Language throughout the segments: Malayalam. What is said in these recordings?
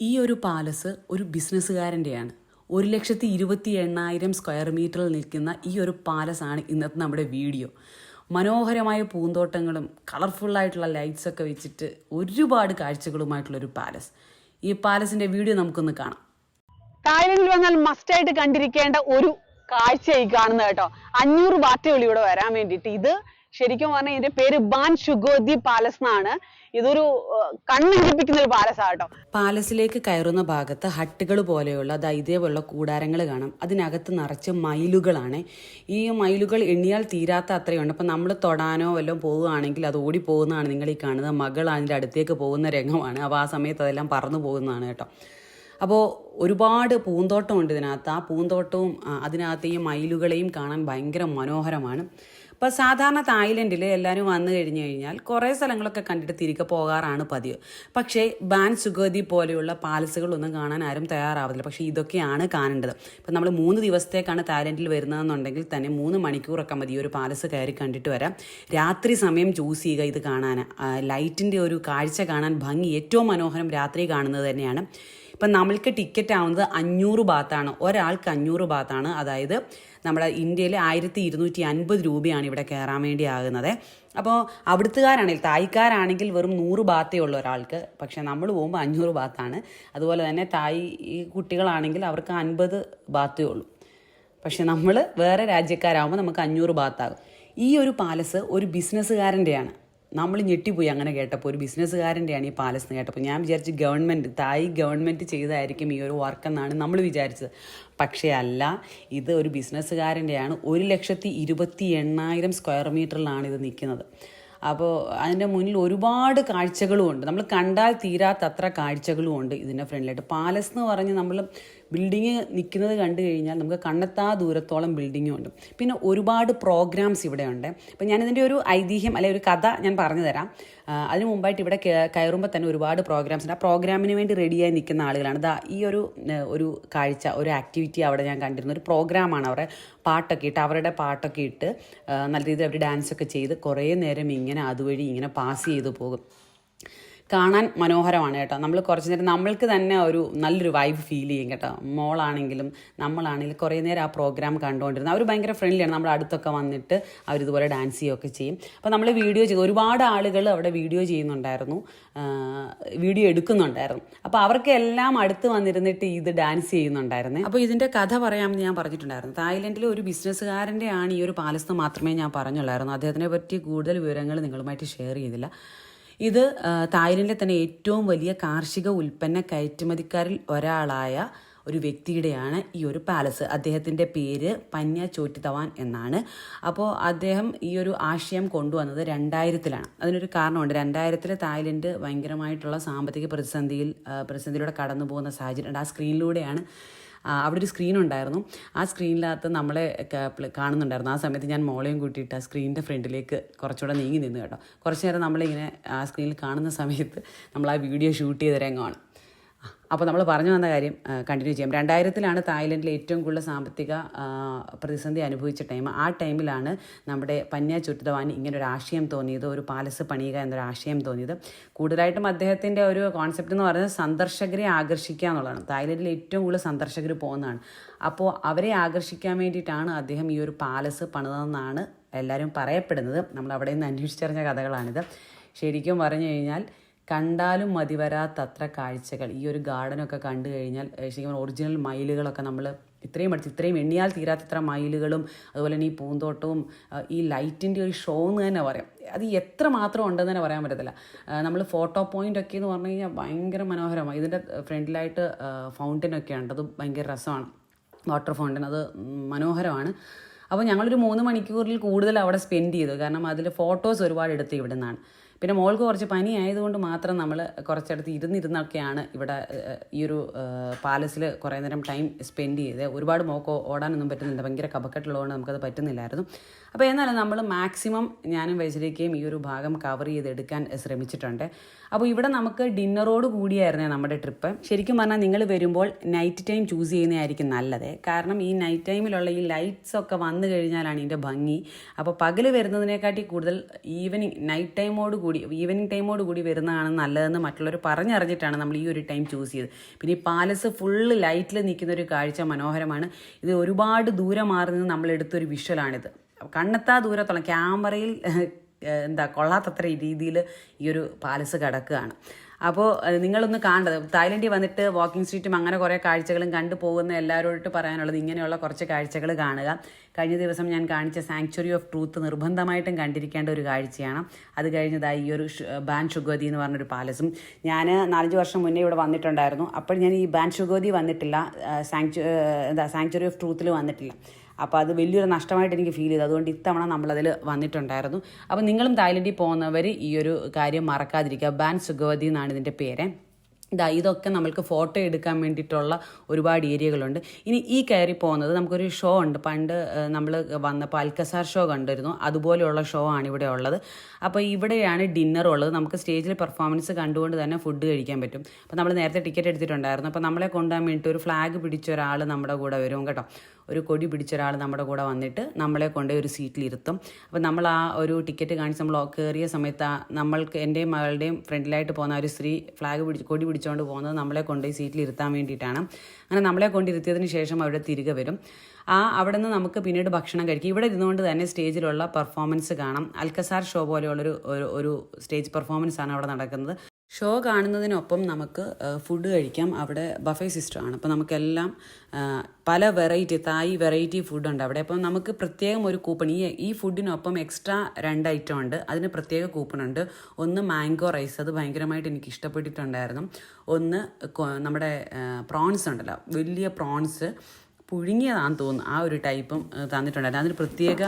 ഈ ഒരു പാലസ് ഒരു ബിസിനസ്സുകാരൻ്റെയാണ്. 1,28,000 സ്ക്വയർ മീറ്ററിൽ നിൽക്കുന്ന ഈ ഒരു പാലസാണ് ഇന്നത്തെ നമ്മുടെ വീഡിയോ. മനോഹരമായ പൂന്തോട്ടങ്ങളും കളർഫുള്ളായിട്ടുള്ള ലൈറ്റ്സൊക്കെ വെച്ചിട്ട് ഒരുപാട് കാഴ്ചകളുമായിട്ടുള്ളൊരു പാലസ്. ഈ പാലസിൻ്റെ വീഡിയോ നമുക്കൊന്ന് കാണാം. തായ്ലൻഡിൽ വന്നാൽ മസ്റ്റായിട്ട് കണ്ടിരിക്കേണ്ട ഒരു കാഴ്ചയായി കാണുന്നത് കേട്ടോ. 500 ബാറ്റേ ഉള്ളൂ ഇവിടെ വരാൻ വേണ്ടിയിട്ട്. ഇത് ശരിക്കും പറഞ്ഞാൽ ഇതിന്റെ പേര് ബാൻ ഷുഗോദി പാലസ് എന്നാണ്. ഇതൊരു കണ്ണിടിപ്പിക്കുന്ന ഒരു പാലസാണ് കേട്ടോ. പാലസിലേക്ക് കയറുന്ന ഭാഗത്ത് ഹട്ടുകൾ പോലെയുള്ള ഇതേപോലുള്ള കൂടാരങ്ങൾ കാണാം. അതിനകത്ത് നിറച്ച് മയിലുകളാണ്. ഈ മയിലുകൾ എണ്ണിയാൽ തീരാത്ത അത്രയുണ്ട്. അപ്പം നമ്മൾ തൊടാനോ വല്ലതും പോവുകയാണെങ്കിൽ അത് ഓടി പോകുന്നതാണ് നിങ്ങൾ ഈ കാണുന്നത്. മകൾ അതിൻ്റെ അടുത്തേക്ക് പോകുന്ന രംഗമാണ്. അപ്പോൾ ആ സമയത്ത് അതെല്ലാം പറന്നു പോകുന്നതാണ് കേട്ടോ. അപ്പോൾ ഒരുപാട് പൂന്തോട്ടമുണ്ട് ഇതിനകത്ത്. ആ പൂന്തോട്ടവും അതിനകത്ത് ഈ മയിലുകളെയും കാണാൻ ഭയങ്കര മനോഹരമാണ്. ഇപ്പോൾ സാധാരണ തായ്ലൻഡിൽ എല്ലാവരും വന്നു കഴിഞ്ഞാൽ കുറേ സ്ഥലങ്ങളൊക്കെ കണ്ടിട്ട് തിരികെ പോകാറാണ് പതിവ്. പക്ഷേ ബാൻ സുഗോദി പോലെയുള്ള പാലസുകളൊന്നും കാണാൻ ആരും തയ്യാറാവത്തില്ല. പക്ഷേ ഇതൊക്കെയാണ് കാണേണ്ടത്. ഇപ്പം നമ്മൾ 3 ദിവസത്തേക്കാണ് തായ്ലൻഡിൽ വരുന്നതെന്നുണ്ടെങ്കിൽ തന്നെ 3 മണിക്കൂറൊക്കെ മതി ഒരു പാലസ് കയറി കണ്ടിട്ട് വരാം. രാത്രി സമയം ചൂസ് ചെയ്യുക ഇത് കാണാൻ. ലൈറ്റിൻ്റെ ഒരു കാഴ്ച കാണാൻ ഭംഗി ഏറ്റവും മനോഹരം രാത്രി കാണുന്നത് തന്നെയാണ്. ഇപ്പം നമ്മൾക്ക് ടിക്കറ്റ് ആവുന്നത് 500 ബാത്താണ്. ഒരാൾക്ക് 500 ബാത്താണ്. അതായത് നമ്മുടെ ഇന്ത്യയിൽ 1,250 രൂപയാണ് ഇവിടെ കയറാൻ വേണ്ടി ആകുന്നത്. അപ്പോൾ അവിടുത്തുകാരാണെങ്കിൽ തായ്ക്കാരാണെങ്കിൽ വെറും 100 ബാത്തേ ഉള്ളൂ ഒരാൾക്ക്. പക്ഷേ നമ്മൾ പോകുമ്പോൾ 500 ബാത്താണ്. അതുപോലെ തന്നെ തായ് കുട്ടികളാണെങ്കിൽ അവർക്ക് 50 ബാത്തേ ഉള്ളൂ. പക്ഷെ നമ്മൾ വേറെ രാജ്യക്കാരാകുമ്പോൾ നമുക്ക് 500 ബാത്താകും. ഈ ഒരു പാലസ് ഒരു ബിസിനസ്സുകാരൻ്റെയാണ്. നമ്മൾ ഞെട്ടിപ്പോയി അങ്ങനെ കേട്ടപ്പോൾ. ഒരു ബിസിനസ്സുകാരൻ്റെയാണ് ഈ പാലസ് എന്ന് കേട്ടപ്പോൾ. ഞാൻ വിചാരിച്ചു തായ് ഗവൺമെൻറ് ചെയ്തതായിരിക്കും ഈ ഒരു വർക്ക് എന്നാണ് നമ്മൾ വിചാരിച്ചത്. പക്ഷേ അല്ല, ഇത് ഒരു ബിസിനസ്സുകാരൻ്റെയാണ്. 1,28,000 സ്ക്വയർ മീറ്ററിലാണ് ഇത് നിൽക്കുന്നത്. അപ്പോൾ അതിൻ്റെ മുന്നിൽ ഒരുപാട് കാഴ്ചകളും ഉണ്ട്. നമ്മൾ കണ്ടാൽ തീരാത്തത്ര കാഴ്ചകളും ഉണ്ട് ഇതിൻ്റെ ഫ്രണ്ടിലായിട്ട്. പാലസ് എന്ന് പറഞ്ഞ് നമ്മൾ ബിൽഡിങ് നിൽക്കുന്നത് കണ്ടു കഴിഞ്ഞാൽ നമുക്ക് കണ്ണെത്താ ദൂരത്തോളം ബിൽഡിങ്ങും ഉണ്ട്. പിന്നെ ഒരുപാട് പ്രോഗ്രാംസ് ഇവിടെ ഉണ്ട്. അപ്പം ഞാനിതിൻ്റെ ഒരു ഐതിഹ്യം അല്ലെങ്കിൽ ഒരു കഥ ഞാൻ പറഞ്ഞു തരാം. അതിന് മുമ്പായിട്ട് ഇവിടെ കയറുമ്പോൾ തന്നെ ഒരുപാട് പ്രോഗ്രാംസ് ഉണ്ട്. ആ പ്രോഗ്രാമിന് വേണ്ടി റെഡിയായി നിൽക്കുന്ന ആളുകളാണ്. ഈ ഒരു കാഴ്ച, ഒരു ആക്ടിവിറ്റി അവിടെ ഞാൻ കണ്ടിരുന്ന ഒരു പ്രോഗ്രാമാണ്. അവരുടെ പാട്ടൊക്കെ ഇട്ട് അവരുടെ പാട്ടൊക്കെ ഇട്ട് നല്ല രീതിയിൽ അവർ ഡാൻസൊക്കെ ചെയ്ത് കുറേ നേരം ഇങ്ങനെ അതുവഴി ഇങ്ങനെ പാസ് ചെയ്ത് പോകും. കാണാൻ മനോഹരമാണ് കേട്ടോ. നമ്മൾ കുറച്ച് നേരം നമ്മൾക്ക് തന്നെ ഒരു നല്ലൊരു വൈബ് ഫീൽ ചെയ്യും കേട്ടോ. മോളാണെങ്കിലും നമ്മളാണെങ്കിലും കുറേ നേരം ആ പ്രോഗ്രാം കണ്ടുകൊണ്ടിരുന്നത്. അവർ ഭയങ്കര ഫ്രണ്ട്ലിയാണ്. നമ്മുടെ അടുത്തൊക്കെ വന്നിട്ട് അവരിതുപോലെ ഡാൻസ് ചെയ്യുകയൊക്കെ ചെയ്യും. അപ്പോൾ നമ്മൾ വീഡിയോ ചെയ്തു. ഒരുപാട് ആളുകൾ അവിടെ വീഡിയോ ചെയ്യുന്നുണ്ടായിരുന്നു, വീഡിയോ എടുക്കുന്നുണ്ടായിരുന്നു. അപ്പോൾ അവർക്കെല്ലാം അടുത്ത് വന്നിരുന്നിട്ട് ഇത് ഡാൻസ് ചെയ്യുന്നുണ്ടായിരുന്നു. അപ്പോൾ ഇതിൻ്റെ കഥ പറയാമെന്ന് ഞാൻ പറഞ്ഞിട്ടുണ്ടായിരുന്നു. തായ്ലൻഡിലെ ഒരു ബിസിനസ്സുകാരൻ്റെ ആണ് ഈ ഒരു പാലസ് മാത്രമേ ഞാൻ പറഞ്ഞുള്ളായിരുന്നു. അദ്ദേഹത്തിനെ പറ്റി കൂടുതൽ വിവരങ്ങൾ നിങ്ങളുമായിട്ട് ഷെയർ ചെയ്തില്ല. ഇത് തായ്ലൻഡിലെ തന്നെ ഏറ്റവും വലിയ കാർഷിക ഉൽപ്പന്ന കയറ്റുമതിക്കാരിൽ ഒരാളായ ഒരു വ്യക്തിയുടെയാണ് ഈ ഒരു പാലസ്. അദ്ദേഹത്തിൻ്റെ പേര് പന്യ ചോറ്റിതവാൻ എന്നാണ്. അപ്പോൾ അദ്ദേഹം ഈ ഒരു ആശയം കൊണ്ടുവന്നത് 2000-ലാണ്. അതിനൊരു കാരണമുണ്ട്. 2000-ൽ തായ്ലൻഡ് ഭയങ്കരമായിട്ടുള്ള സാമ്പത്തിക പ്രതിസന്ധിയിലൂടെ കടന്നു പോകുന്ന സാഹചര്യം. ആ സ്ക്രീനിലൂടെയാണ് അവിടെ ഒരു സ്ക്രീൻ ഉണ്ടായിരുന്നു. ആ സ്ക്രീനിനകത്ത് നമ്മളെ കാണുന്നുണ്ടായിരുന്നു. ആ സമയത്ത് ഞാൻ മോളെയും കൂട്ടിയിട്ട് ആ സ്ക്രീനിൻ്റെ ഫ്രണ്ടിലേക്ക് കുറച്ചുകൂടെ നീങ്ങി നിന്ന് കേട്ടോ. കുറച്ച് നേരം നമ്മളിങ്ങനെ ആ സ്ക്രീനിൽ കാണുന്ന സമയത്ത് നമ്മൾ ആ വീഡിയോ ഷൂട്ട് ചെയ്ത രംഗമാണ്. അപ്പോൾ നമ്മൾ പറഞ്ഞു വന്ന കാര്യം കണ്ടിന്യൂ ചെയ്യാം. 2000-ലാണ് തായ്ലൻഡിലെ ഏറ്റവും കൂടുതൽ സാമ്പത്തിക പ്രതിസന്ധി അനുഭവിച്ച ടൈം. ആ ടൈമിലാണ് നമ്മുടെ പന്യ ചോറ്റിതവാൻ ഇങ്ങനൊരു ആശയം തോന്നിയത്, ഒരു പാലസ് പണിയുക എന്നൊരു ആശയം തോന്നിയത്. കൂടുതലായിട്ടും അദ്ദേഹത്തിൻ്റെ ഒരു കോൺസെപ്റ്റ് എന്ന് പറയുന്നത് സന്ദർശകരെ ആകർഷിക്കുക എന്നുള്ളതാണ്. തായ്ലൻഡിൽ ഏറ്റവും കൂടുതൽ സന്ദർശകർ പോകുന്നതാണ്. അപ്പോൾ അവരെ ആകർഷിക്കാൻ വേണ്ടിയിട്ടാണ് അദ്ദേഹം ഈ ഒരു പാലസ് പണിതെന്നാണ് എല്ലാവരും പറയപ്പെടുന്നത്. നമ്മൾ അവിടെ നിന്ന് അന്വേഷിച്ചറിഞ്ഞ കഥകളാണിത്. ശരിക്കും പറഞ്ഞു കഴിഞ്ഞാൽ കണ്ടാലും മതിവരാത്തത്ര കാഴ്ചകൾ. ഈ ഒരു ഗാർഡനൊക്കെ കണ്ടു കഴിഞ്ഞാൽ ശരിക്കും ഒറിജിനൽ മയിലുകളൊക്കെ നമ്മൾ ഇത്രയും എണ്ണിയാൽ തീരാത്തത്ര മയിലുകളും അതുപോലെ തന്നെ ഈ പൂന്തോട്ടവും ഈ ലൈറ്റിൻ്റെ ഒരു ഷോ എന്ന് തന്നെ പറയാം. അത് എത്ര മാത്രം ഉണ്ടെന്ന് തന്നെ പറയാൻ പറ്റത്തില്ല. നമ്മൾ ഫോട്ടോ പോയിൻ്റൊക്കെ എന്ന് പറഞ്ഞു കഴിഞ്ഞാൽ ഭയങ്കര മനോഹരമാണ്. ഇതിൻ്റെ ഫ്രണ്ടിലായിട്ട് ഫൗണ്ടനൊക്കെ ഉണ്ട്. അത് ഭയങ്കര രസമാണ്. വാട്ടർ ഫൗണ്ടൻ അത് മനോഹരമാണ്. അപ്പോൾ ഞങ്ങളൊരു 3 മണിക്കൂറിൽ കൂടുതൽ അവിടെ സ്പെൻഡ് ചെയ്തു. കാരണം അതിൽ ഫോട്ടോസ് ഒരുപാട് എടുത്ത് ഇവിടെ നിന്നാണ്. പിന്നെ മോൾക്ക് കുറച്ച് പനി ആയതുകൊണ്ട് മാത്രം നമ്മൾ കുറച്ചടുത്ത് ഇരുന്നൊക്കെയാണ് ഇവിടെ ഈ ഒരു പാലസിൽ കുറേ നേരം ടൈം സ്പെൻഡ് ചെയ്ത്. ഒരുപാട് മോൾക്ക് ഓടാനൊന്നും പറ്റുന്നില്ല. ഭയങ്കര കഫക്കെട്ടുള്ളതുകൊണ്ട് നമുക്കത് പറ്റുന്നില്ലായിരുന്നു. അപ്പോൾ എന്നാലും നമ്മൾ മാക്സിമം ഞാനും വൈശലിക്കയും ഈ ഒരു ഭാഗം കവർ ചെയ്തെടുക്കാൻ ശ്രമിച്ചിട്ടുണ്ട്. അപ്പോൾ ഇവിടെ നമുക്ക് ഡിന്നറോട് കൂടിയായിരുന്നേ നമ്മുടെ ട്രിപ്പ്. ശരിക്കും പറഞ്ഞാൽ നിങ്ങൾ വരുമ്പോൾ നൈറ്റ് ടൈം ചൂസ് ചെയ്യുന്നതായിരിക്കും നല്ലത്. കാരണം ഈ നൈറ്റ് ടൈമിലുള്ള ഈ ലൈറ്റ്സ് ഒക്കെ വന്നു കഴിഞ്ഞാലാണ് ഇതിൻ്റെ ഭംഗി. അപ്പോൾ പകൽ വരുന്നതിനെക്കാട്ടി കൂടുതൽ ഈവനിങ് നൈറ്റ് ടൈമോട് കൂടി ഈവനിങ് ടൈമോട് കൂടി വരുന്നതാണ് നല്ലതെന്ന് മറ്റുള്ളവർ പറഞ്ഞറിഞ്ഞിട്ടാണ് നമ്മൾ ഈ ഒരു ടൈം ചൂസ് ചെയ്തത്. പിന്നെ ഈ പാലസ് ഫുള്ള് ലൈറ്റിൽ നിൽക്കുന്ന ഒരു കാഴ്ച മനോഹരമാണ്. ഇത് ഒരുപാട് ദൂരം മാറി നിന്ന് നമ്മൾ എടുത്തൊരു വിഷ്വലാണിത്. കണ്ണെത്താ ദൂരത്തോളം ക്യാമറയിൽ കൊള്ളാത്തത്ര രീതിയിൽ ഈ ഒരു പാലസ് കിടക്കുകയാണ്. അപ്പോൾ നിങ്ങളൊന്ന് കാണേണ്ടത്, തായ്ലൻഡിൽ വന്നിട്ട് വാക്കിംഗ് സ്ട്രീറ്റും അങ്ങനെ കുറേ കാഴ്ചകളും കണ്ടു പോകുന്ന എല്ലാവരോട്ട് പറയാനുള്ളത് ഇങ്ങനെയുള്ള കുറച്ച് കാഴ്ചകൾ കാണുക. കഴിഞ്ഞ ദിവസം ഞാൻ കാണിച്ച സാങ്ച്വറി ഓഫ് ട്രൂത്ത് നിർബന്ധമായിട്ടും കണ്ടിരിക്കേണ്ട ഒരു കാഴ്ചയാണ്. അത് കഴിഞ്ഞതായി ഈ ഒരു ബാൻ ഷുഗോദി എന്ന് പറഞ്ഞൊരു പാലസും. ഞാൻ 4-5 വർഷം മുന്നേ ഇവിടെ വന്നിട്ടുണ്ടായിരുന്നു. അപ്പോൾ ഞാൻ ഈ ബാൻ ഷുഗോദി വന്നിട്ടില്ല, സാങ്ച്വറി ഓഫ് ട്രൂത്തിൽ വന്നിട്ടില്ല. അപ്പോൾ അത് വലിയൊരു നഷ്ടമായിട്ട് എനിക്ക് ഫീൽ ചെയ്തു. അതുകൊണ്ട് ഇത്തവണ നമ്മളതിൽ വന്നിട്ടുണ്ടായിരുന്നു. അപ്പോൾ നിങ്ങളും തായ്ലൻഡിൽ പോകുന്നവർ ഈ ഒരു കാര്യം മറക്കാതിരിക്കുക. ബാൻ സുഗവതി എന്നാണ് ഇതിൻ്റെ പേര്. ഇതൊക്കെ നമ്മൾക്ക് ഫോട്ടോ എടുക്കാൻ വേണ്ടിയിട്ടുള്ള ഒരുപാട് ഏരിയകളുണ്ട്. ഇനി ഈ കയറി പോകുന്നത് നമുക്കൊരു ഷോ ഉണ്ട്. പണ്ട് നമ്മൾ വന്നപ്പോൾ അൽക്കസാർ ഷോ കണ്ടിരുന്നു, അതുപോലെയുള്ള ഷോ ആണ് ഇവിടെ ഉള്ളത്. അപ്പോൾ ഇവിടെയാണ് ഡിന്നർ ഉള്ളത്. നമുക്ക് സ്റ്റേജിൽ പെർഫോമൻസ് കണ്ടുകൊണ്ട് തന്നെ ഫുഡ് കഴിക്കാൻ പറ്റും. അപ്പോൾ നമ്മൾ നേരത്തെ ടിക്കറ്റ് എടുത്തിട്ടുണ്ടായിരുന്നു. അപ്പോൾ നമ്മളെ കൊണ്ടുപോകാൻ വേണ്ടിയിട്ട് ഒരു ഫ്ലാഗ് പിടിച്ച ഒരാൾ നമ്മുടെ കൂടെ വരും കേട്ടോ. ഒരു കൊടി പിടിച്ച ഒരാൾ നമ്മുടെ കൂടെ വന്നിട്ട് നമ്മളെ കൊണ്ടുപോയി ഒരു സീറ്റിലിരുത്തും. അപ്പോൾ നമ്മൾ ആ ഒരു ടിക്കറ്റ് കാണിച്ച് നമ്മൾ കയറിയ സമയത്ത് നമ്മൾക്ക് എൻ്റെയും മകളുടെയും ഫ്രണ്ടിലായിട്ട് പോകുന്ന ഒരു സ്ത്രീ കൊടി പിടിച്ചുകൊണ്ട് പോകുന്നത് നമ്മളെ കൊണ്ടുപോയി സീറ്റിലിരുത്താൻ വേണ്ടിയിട്ടാണ്. അങ്ങനെ നമ്മളെ കൊണ്ടിരുത്തിയതിന് ശേഷം അവിടെ തിരികെ വരും. അവിടെ നിന്ന് നമുക്ക് പിന്നീട് ഭക്ഷണം കഴിക്കും. ഇവിടെ ഇരുന്നുകൊണ്ട് തന്നെ സ്റ്റേജിലുള്ള പെർഫോമൻസ് കാണാം. അൽക്കസാർ ഷോ പോലെയുള്ളൊരു ഒരു സ്റ്റേജ് പെർഫോമൻസ് ആണ് അവിടെ നടക്കുന്നത്. ഷോ കാണുന്നതിനൊപ്പം നമുക്ക് ഫുഡ് കഴിക്കാം. അവിടെ ബഫേ സിസ്റ്റമാണ്. അപ്പോൾ നമുക്കെല്ലാം പല തായ് വെറൈറ്റി ഫുഡുണ്ട് അവിടെ. അപ്പം നമുക്ക് പ്രത്യേകം ഒരു കൂപ്പൺ, ഈ ഫുഡിനൊപ്പം എക്സ്ട്രാ 2 ഐറ്റം ഉണ്ട്. അതിന് പ്രത്യേക കൂപ്പണുണ്ട്. ഒന്ന് മാംഗോ റൈസ്, അത് ഭയങ്കരമായിട്ട് എനിക്ക് ഇഷ്ടപ്പെട്ടിട്ടുണ്ടായിരുന്നു. ഒന്ന് നമ്മുടെ പ്രോൺസ് ഉണ്ടല്ലോ, വലിയ പ്രോൺസ് പുഴുങ്ങിയതാണെന്ന് തോന്നുന്നു, ആ ഒരു ടൈപ്പും തന്നിട്ടുണ്ടായിരുന്നു. അതിന് പ്രത്യേക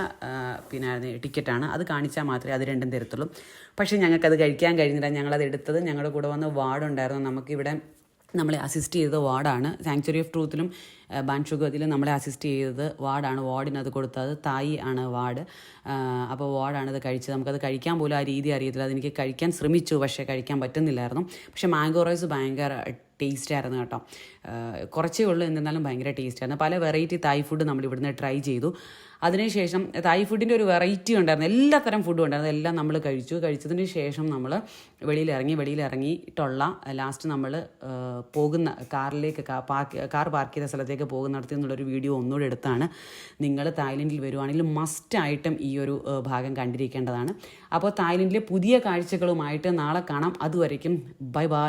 ടിക്കറ്റാണ്. അത് കാണിച്ചാൽ മാത്രമേ അത് രണ്ടും തരത്തുള്ളൂ. പക്ഷേ ഞങ്ങൾക്കത് കഴിക്കാൻ കഴിഞ്ഞില്ല. ഞങ്ങളത് എടുത്തത് ഞങ്ങളുടെ കൂടെ വന്ന വാർഡുണ്ടായിരുന്നു. നമുക്കിവിടെ നമ്മളെ അസിസ്റ്റ് ചെയ്തത് വാർഡാണ്. സാങ്ച്വറി ഓഫ് ട്രൂത്തിലും ബാൻ ഷുഗോദിലും നമ്മളെ അസിസ്റ്റ് ചെയ്തത് വാർഡാണ്. വാർഡിനത് കൊടുത്തത് തായ് ആണ് വാർഡ്. അപ്പോൾ വാർഡാണിത് കഴിച്ചത്. നമുക്കത് കഴിക്കാൻ പോലും ആ രീതി അറിയത്തില്ല. അതെനിക്ക് കഴിക്കാൻ ശ്രമിച്ചു, പക്ഷേ കഴിക്കാൻ പറ്റുന്നില്ലായിരുന്നു. പക്ഷേ മാംഗോ റൈസ് ഭയങ്കര ടേസ്റ്റായിരുന്നു കേട്ടോ. കുറച്ചേ ഉള്ളൂ, എന്നിരുന്നാലും ഭയങ്കര ടേസ്റ്റായിരുന്നു. പല വെറൈറ്റി തായ് ഫുഡ് നമ്മൾ ഇവിടുന്ന് ട്രൈ ചെയ്തു. അതിനുശേഷം തായ് ഫുഡിൻ്റെ ഒരു വെറൈറ്റി ഉണ്ടായിരുന്നു. എല്ലാ തരം ഫുഡും ഉണ്ടായിരുന്നു. എല്ലാം നമ്മൾ കഴിച്ചതിന് ശേഷം നമ്മൾ വെളിയിലിറങ്ങിയിട്ടുള്ള ലാസ്റ്റ് നമ്മൾ പോകുന്ന കാറിലേക്ക് കാർ പാർക്ക് ചെയ്ത സ്ഥലത്തേക്ക് പോകുന്നിടത്തു നിന്നുള്ളൊരു വീഡിയോ ഒന്നുകൂടെ എടുത്താണ്. നിങ്ങൾ തായ്ലൻഡിൽ വരുവാണെങ്കിൽ മസ്റ്റായിട്ടും ഈ ഒരു ഭാഗം കണ്ടിരിക്കേണ്ടതാണ്. അപ്പോൾ തായ്ലൻഡിലെ പുതിയ കാഴ്ചകളുമായിട്ട് നാളെ കാണാം. അതുവരയ്ക്കും ബൈ ബൈ.